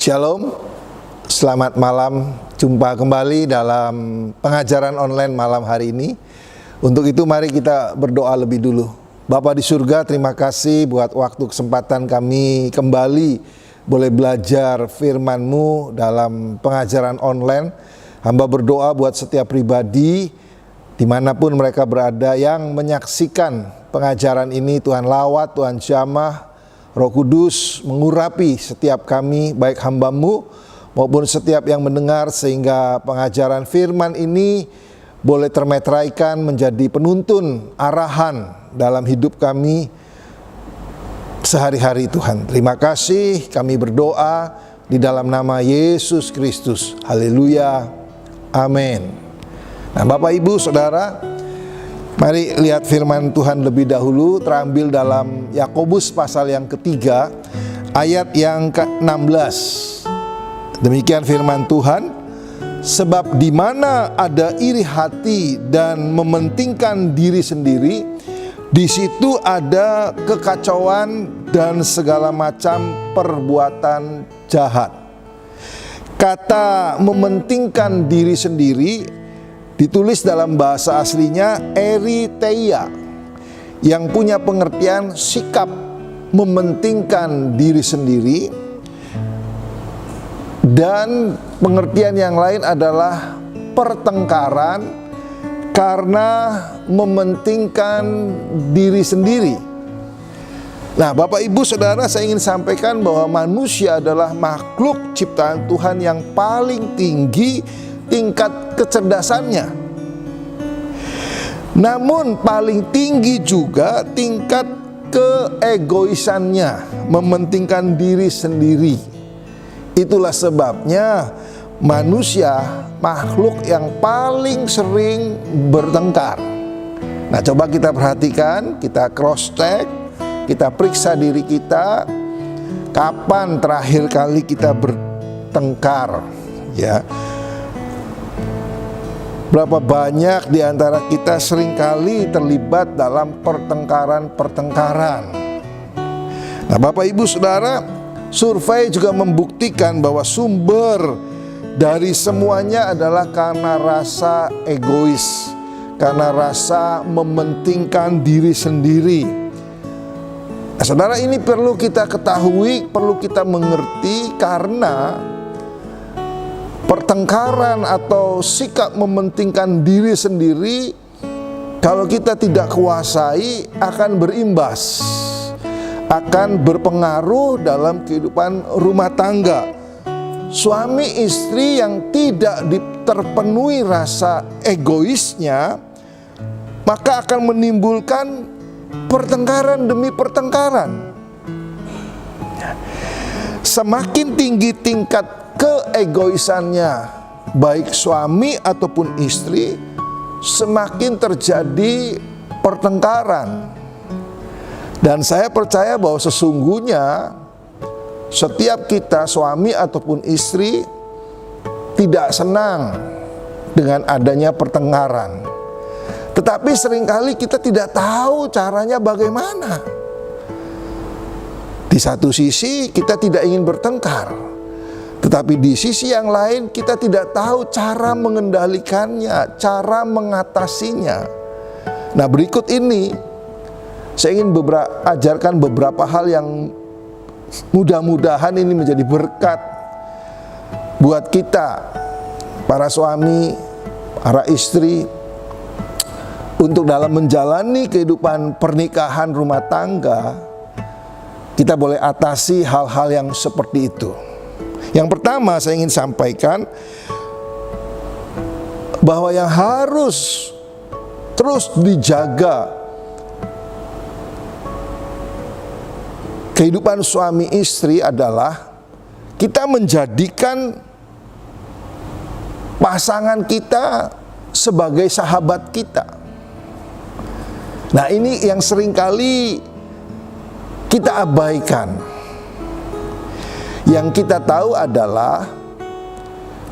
Shalom, selamat malam, jumpa kembali dalam pengajaran online malam hari ini. Untuk itu mari kita berdoa lebih dulu. Bapa di surga, terima kasih buat waktu kesempatan kami kembali boleh belajar firman-Mu dalam pengajaran online. Hamba berdoa buat setiap pribadi dimanapun mereka berada yang menyaksikan pengajaran ini. Tuhan lawat, Tuhan jamah, Roh Kudus mengurapi setiap kami, baik hamba-Mu maupun setiap yang mendengar, sehingga pengajaran firman ini boleh termeteraikan menjadi penuntun arahan dalam hidup kami sehari-hari. Tuhan, terima kasih, kami berdoa di dalam nama Yesus Kristus. Haleluya, amin. Nah, Bapak Ibu Saudara, mari lihat firman Tuhan lebih dahulu, terambil dalam Yakobus pasal yang ketiga, ayat yang ke-16. Demikian firman Tuhan, sebab di mana ada iri hati dan mementingkan diri sendiri, di situ ada kekacauan dan segala macam perbuatan jahat. Kata mementingkan diri sendiri ditulis dalam bahasa aslinya eriteia, yang punya pengertian sikap mementingkan diri sendiri, dan pengertian yang lain adalah pertengkaran karena mementingkan diri sendiri. Nah, Bapak Ibu Saudara, saya ingin sampaikan bahwa manusia adalah makhluk ciptaan Tuhan yang paling tinggi tingkat kecerdasannya. Namun paling tinggi juga tingkat keegoisannya, mementingkan diri sendiri. Itulah sebabnya manusia makhluk yang paling sering bertengkar. Nah, coba kita perhatikan, kita cross check, kita periksa diri kita. Kapan terakhir kali kita bertengkar? Ya. Berapa banyak di antara kita seringkali terlibat dalam pertengkaran-pertengkaran. Nah, Bapak Ibu Saudara, survei juga membuktikan bahwa sumber dari semuanya adalah karena rasa egois, karena rasa mementingkan diri sendiri. Nah, saudara, ini perlu kita ketahui, perlu kita mengerti, karena pertengkaran atau sikap mementingkan diri sendiri, kalau kita tidak kuasai, akan berimbas, akan berpengaruh dalam kehidupan rumah tangga. Suami istri yang tidak terpenuhi rasa egoisnya, maka akan menimbulkan pertengkaran demi pertengkaran. Semakin tinggi tingkat keegoisannya baik suami ataupun istri, semakin terjadi pertengkaran. Dan saya percaya bahwa sesungguhnya setiap kita, suami ataupun istri, tidak senang dengan adanya pertengkaran. Tetapi seringkali kita tidak tahu caranya bagaimana. Di satu sisi kita tidak ingin bertengkar, tetapi di sisi yang lain kita tidak tahu cara mengendalikannya, cara mengatasinya. Nah, berikut ini saya ingin ajarkan beberapa hal yang mudah-mudahan ini menjadi berkat buat kita, para suami, para istri, untuk dalam menjalani kehidupan pernikahan rumah tangga, kita boleh atasi hal-hal yang seperti itu. Yang pertama, saya ingin sampaikan bahwa yang harus terus dijaga kehidupan suami istri adalah kita menjadikan pasangan kita sebagai sahabat kita. Nah, ini yang seringkali kita abaikan. Yang kita tahu adalah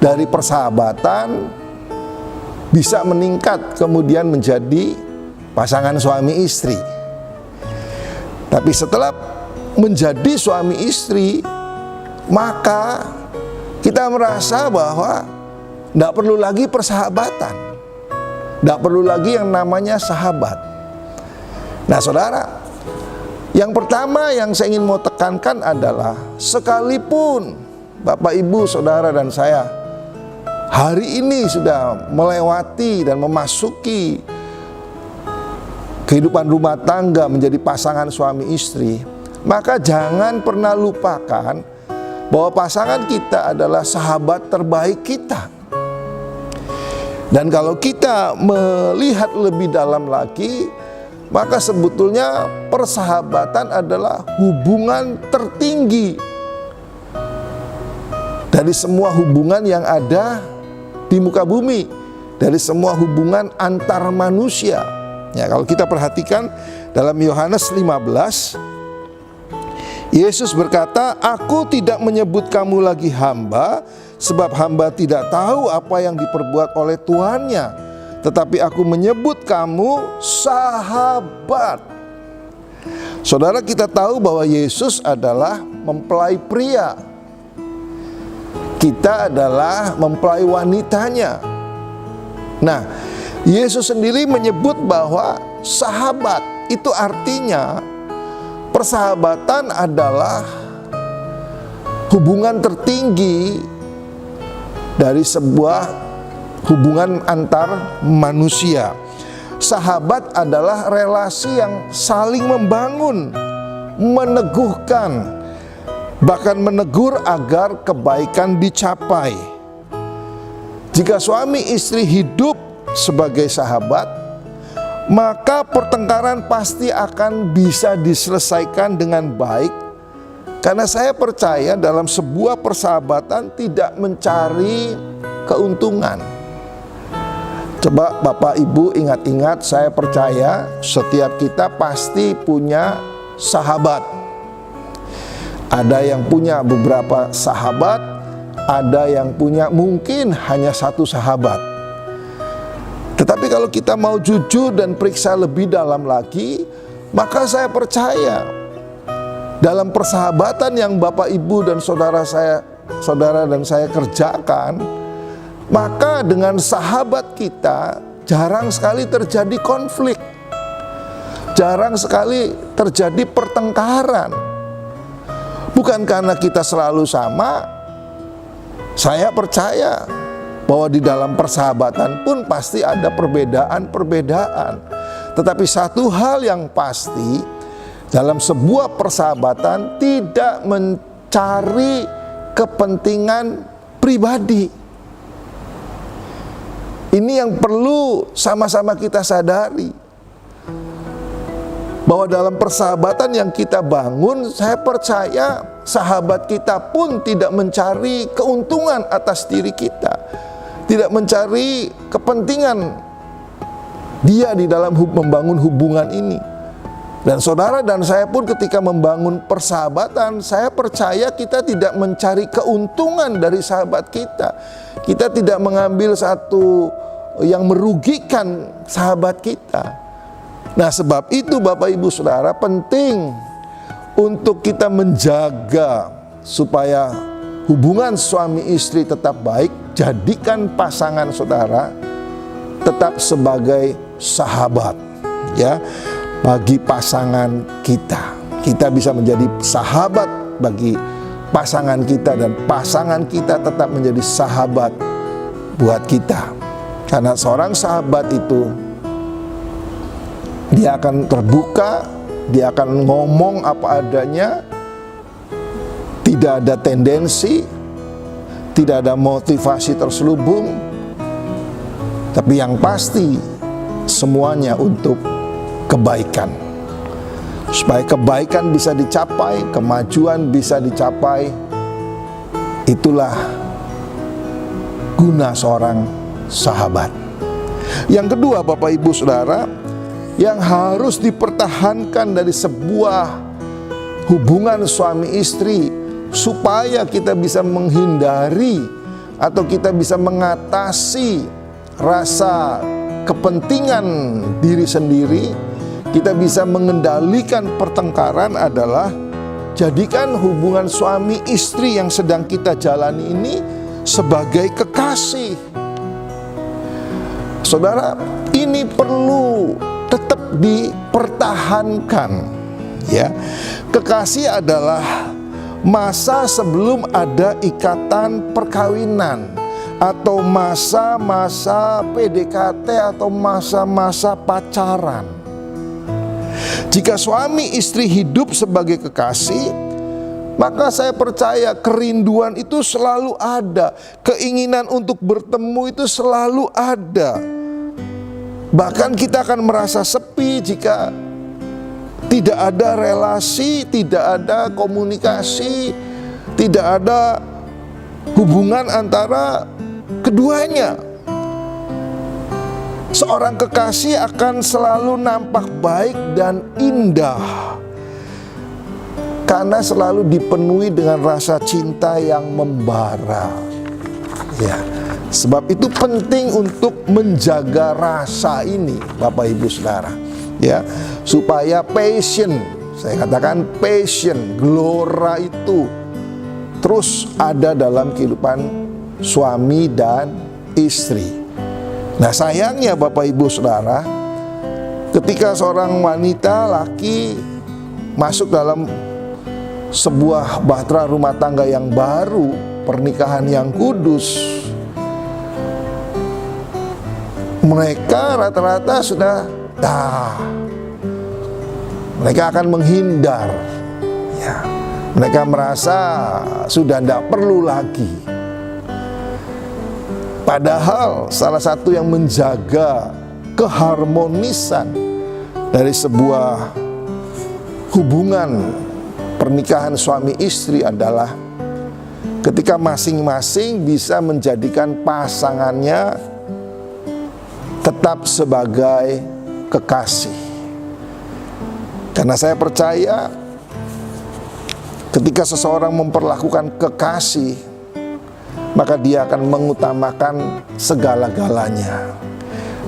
dari persahabatan bisa meningkat kemudian menjadi pasangan suami istri. Tapi setelah menjadi suami istri, maka Kita merasa bahwa tidak perlu lagi persahabatan, tidak perlu lagi yang namanya sahabat. Nah saudara, yang pertama yang saya ingin mau tekankan adalah, sekalipun Bapak, Ibu, Saudara, dan saya hari ini sudah melewati dan memasuki kehidupan rumah tangga menjadi pasangan suami istri, maka jangan pernah lupakan bahwa pasangan kita adalah sahabat terbaik kita. Dan kalau kita melihat lebih dalam lagi, maka sebetulnya persahabatan adalah hubungan tertinggi dari semua hubungan yang ada di muka bumi, dari semua hubungan antar manusia. Ya, kalau kita perhatikan dalam Yohanes 15, Yesus berkata, "Aku tidak menyebut kamu lagi hamba, sebab hamba tidak tahu apa yang diperbuat oleh tuannya, tetapi aku menyebut kamu sahabat." Saudara, kita tahu bahwa Yesus adalah mempelai pria, kita adalah mempelai wanitanya. Nah, Yesus sendiri menyebut bahwa sahabat itu artinya persahabatan adalah hubungan tertinggi dari sebuah hubungan antar manusia. Sahabat adalah relasi yang saling membangun, meneguhkan, bahkan menegur agar kebaikan dicapai. Jika suami istri hidup sebagai sahabat, maka pertengkaran pasti akan bisa diselesaikan dengan baik. Karena saya percaya dalam sebuah persahabatan tidak mencari keuntungan. Coba Bapak Ibu ingat-ingat, saya percaya setiap kita pasti punya sahabat. Ada yang punya beberapa sahabat, ada yang punya mungkin hanya satu sahabat. Tetapi kalau kita mau jujur dan periksa lebih dalam lagi, maka saya percaya dalam persahabatan yang Bapak Ibu dan saudara dan saya kerjakan, maka dengan sahabat kita jarang sekali terjadi konflik, jarang sekali terjadi pertengkaran. Bukan karena kita selalu sama. Saya percaya bahwa di dalam persahabatan pun pasti ada perbedaan-perbedaan. Tetapi satu hal yang pasti, dalam sebuah persahabatan tidak mencari kepentingan pribadi. Ini yang perlu sama-sama kita sadari, bahwa dalam persahabatan yang kita bangun, saya percaya sahabat kita pun tidak mencari keuntungan atas diri kita, tidak mencari kepentingan dia di dalam membangun hubungan ini. Dan saudara dan saya pun ketika membangun persahabatan, saya percaya kita tidak mencari keuntungan dari sahabat kita. Kita tidak mengambil satu yang merugikan sahabat kita. Nah, sebab itu Bapak Ibu Saudara, penting untuk kita menjaga supaya hubungan suami istri tetap baik. Jadikan pasangan saudara tetap sebagai sahabat, ya, bagi pasangan kita. Kita bisa menjadi sahabat bagi pasangan kita, dan pasangan kita tetap menjadi sahabat buat kita. Karena seorang sahabat itu, dia akan terbuka, dia akan ngomong apa adanya, tidak ada tendensi, tidak ada motivasi terselubung, tapi yang pasti semuanya untuk kebaikan. Supaya kebaikan bisa dicapai, kemajuan bisa dicapai, itulah guna seorang sahabat. Yang kedua Bapak Ibu Saudara, yang harus dipertahankan dari sebuah hubungan suami istri, supaya kita bisa menghindari atau kita bisa mengatasi rasa kepentingan diri sendiri, kita bisa mengendalikan pertengkaran, adalah jadikan hubungan suami istri yang sedang kita jalani ini sebagai kekasih. Saudara, ini perlu tetap dipertahankan, ya. Kekasih adalah masa sebelum ada ikatan perkawinan, atau masa-masa PDKT, atau masa-masa pacaran. Jika suami istri hidup sebagai kekasih, maka saya percaya kerinduan itu selalu ada, keinginan untuk bertemu itu selalu ada. Bahkan kita akan merasa sepi jika tidak ada relasi, tidak ada komunikasi, tidak ada hubungan antara keduanya. Seorang kekasih akan selalu nampak baik dan indah karena selalu dipenuhi dengan rasa cinta yang membara. Ya, sebab itu penting untuk menjaga rasa ini, Bapak Ibu Saudara. Ya, supaya passion, saya katakan passion, gelora itu terus ada dalam kehidupan suami dan istri. Nah, sayangnya Bapak Ibu Saudara, ketika seorang wanita laki masuk dalam sebuah bahtera rumah tangga yang baru, pernikahan yang kudus, mereka rata-rata sudah mereka akan menghindar, ya. Mereka merasa sudah tidak perlu lagi. Padahal salah satu yang menjaga keharmonisan dari sebuah hubungan pernikahan suami istri adalah ketika masing-masing bisa menjadikan pasangannya tetap sebagai kekasih. Karena saya percaya ketika seseorang memperlakukan kekasih, maka dia akan mengutamakan segala-galanya.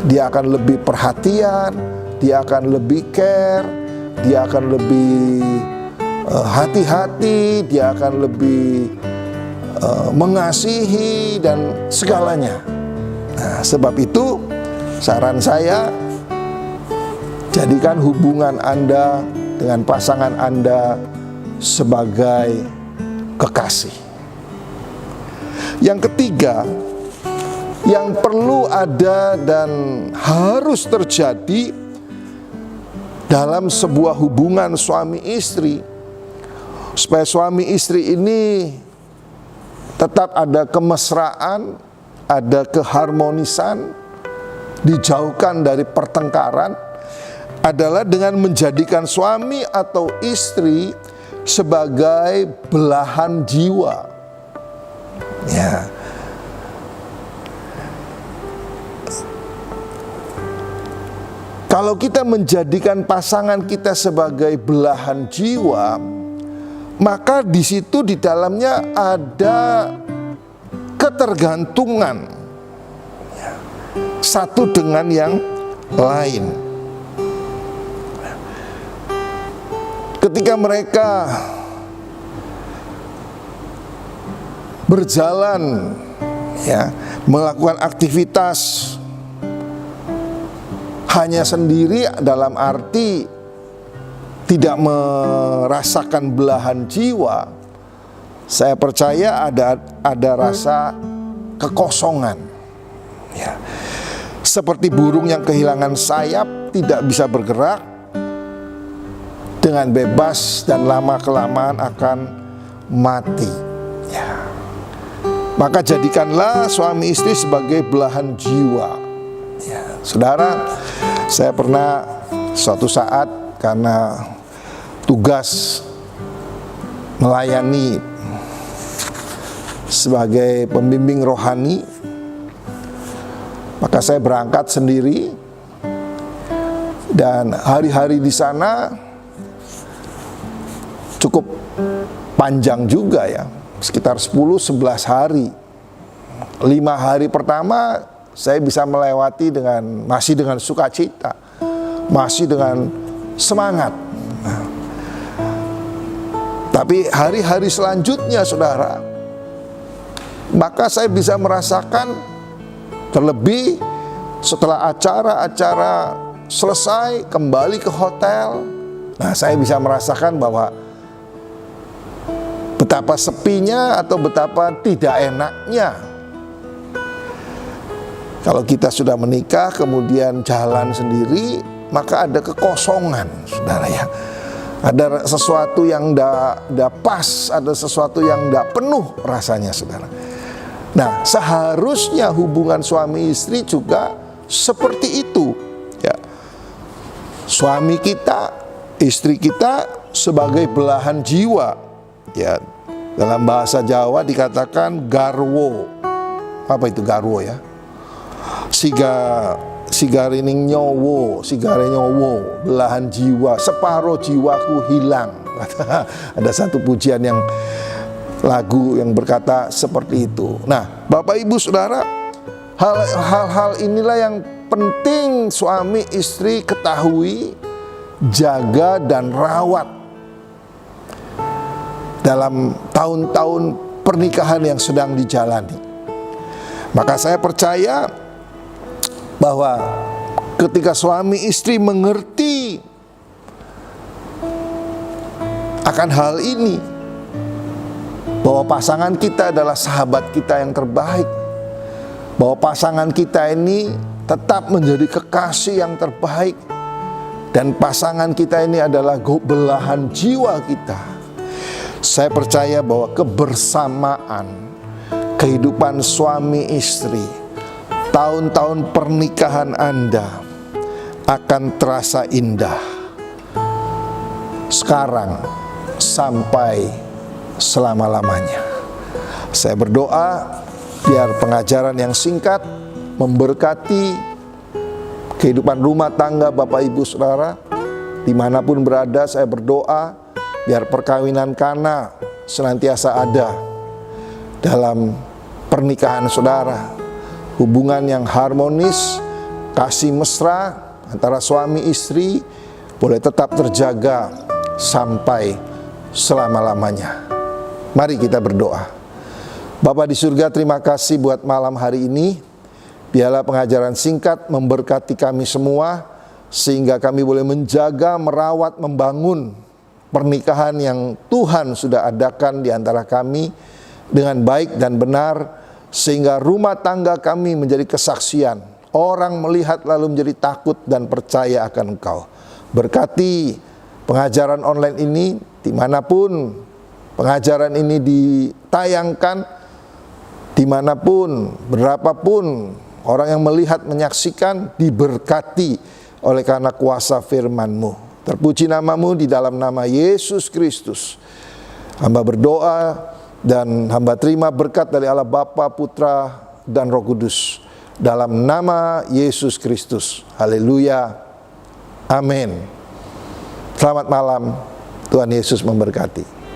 Dia akan lebih perhatian, dia akan lebih care, dia akan lebih hati-hati, dia akan lebih mengasihi dan segalanya. Nah, sebab itu saran saya, jadikan hubungan Anda dengan pasangan Anda sebagai kekasih. Yang ketiga, yang perlu ada dan harus terjadi dalam sebuah hubungan suami istri, supaya suami istri ini tetap ada kemesraan, ada keharmonisan, dijauhkan dari pertengkaran, adalah dengan menjadikan suami atau istri sebagai belahan jiwa. Ya. Kalau kita menjadikan pasangan kita sebagai belahan jiwa, maka di situ di dalamnya ada ketergantungan, ya, satu dengan yang lain. Ketika mereka berjalan, ya, melakukan aktivitas hanya sendiri, dalam arti tidak merasakan belahan jiwa, saya percaya ada rasa kekosongan, ya. Seperti burung yang kehilangan sayap, tidak bisa bergerak dengan bebas dan lama-kelamaan akan mati, ya. Maka jadikanlah suami istri sebagai belahan jiwa, ya. Saudara, saya pernah suatu saat karena tugas melayani sebagai pembimbing rohani, maka saya berangkat sendiri, dan hari-hari di sana cukup panjang juga, ya, sekitar 10-11 hari. 5 hari pertama saya bisa melewati masih dengan sukacita, masih dengan semangat. Tapi hari-hari selanjutnya saudara, maka saya bisa merasakan, terlebih setelah acara-acara selesai kembali ke hotel, nah saya bisa merasakan bahwa betapa sepinya atau betapa tidak enaknya kalau kita sudah menikah kemudian jalan sendiri, maka ada kekosongan saudara ya. Ada sesuatu yang tidak pas, ada sesuatu yang tidak penuh rasanya saudara. Nah, seharusnya hubungan suami istri juga seperti itu ya. Suami kita, istri kita sebagai belahan jiwa ya. Dalam bahasa Jawa dikatakan garwo. Apa itu garwo ya? Sigarining nyowo, sigare nyowo, belahan jiwa, separuh jiwaku hilang. Ada satu pujian yang lagu yang berkata seperti itu. Nah, Bapak Ibu Saudara, hal-hal inilah yang penting suami istri ketahui, jaga dan rawat dalam tahun-tahun pernikahan yang sedang dijalani. Maka saya percaya bahwa ketika suami istri mengerti akan hal ini, bahwa pasangan kita adalah sahabat kita yang terbaik, bahwa pasangan kita ini tetap menjadi kekasih yang terbaik, dan pasangan kita ini adalah belahan jiwa kita. Saya percaya bahwa kebersamaan kehidupan suami istri, tahun-tahun pernikahan Anda akan terasa indah sekarang sampai selama-lamanya. Saya berdoa biar pengajaran yang singkat memberkati kehidupan rumah tangga Bapak Ibu Saudara dimanapun berada. Saya berdoa biar perkawinan Kana senantiasa ada dalam pernikahan saudara, hubungan yang harmonis, kasih mesra antara suami istri boleh tetap terjaga sampai selama-lamanya. Mari kita berdoa. Bapa di surga, terima kasih buat malam hari ini. Biarlah pengajaran singkat memberkati kami semua, sehingga kami boleh menjaga, merawat, membangun pernikahan yang Tuhan sudah adakan di antara kami dengan baik dan benar, sehingga rumah tangga kami menjadi kesaksian. Orang melihat lalu menjadi takut dan percaya akan Engkau. Berkati pengajaran online ini, dimanapun pengajaran ini ditayangkan, dimanapun, berapapun orang yang melihat, menyaksikan, diberkati oleh karena kuasa firman-Mu. Terpuji nama-Mu di dalam nama Yesus Kristus. Hamba berdoa dan hamba terima berkat dari Allah Bapa, Putra, dan Roh Kudus. Dalam nama Yesus Kristus. Haleluya. Amin. Selamat malam. Tuhan Yesus memberkati.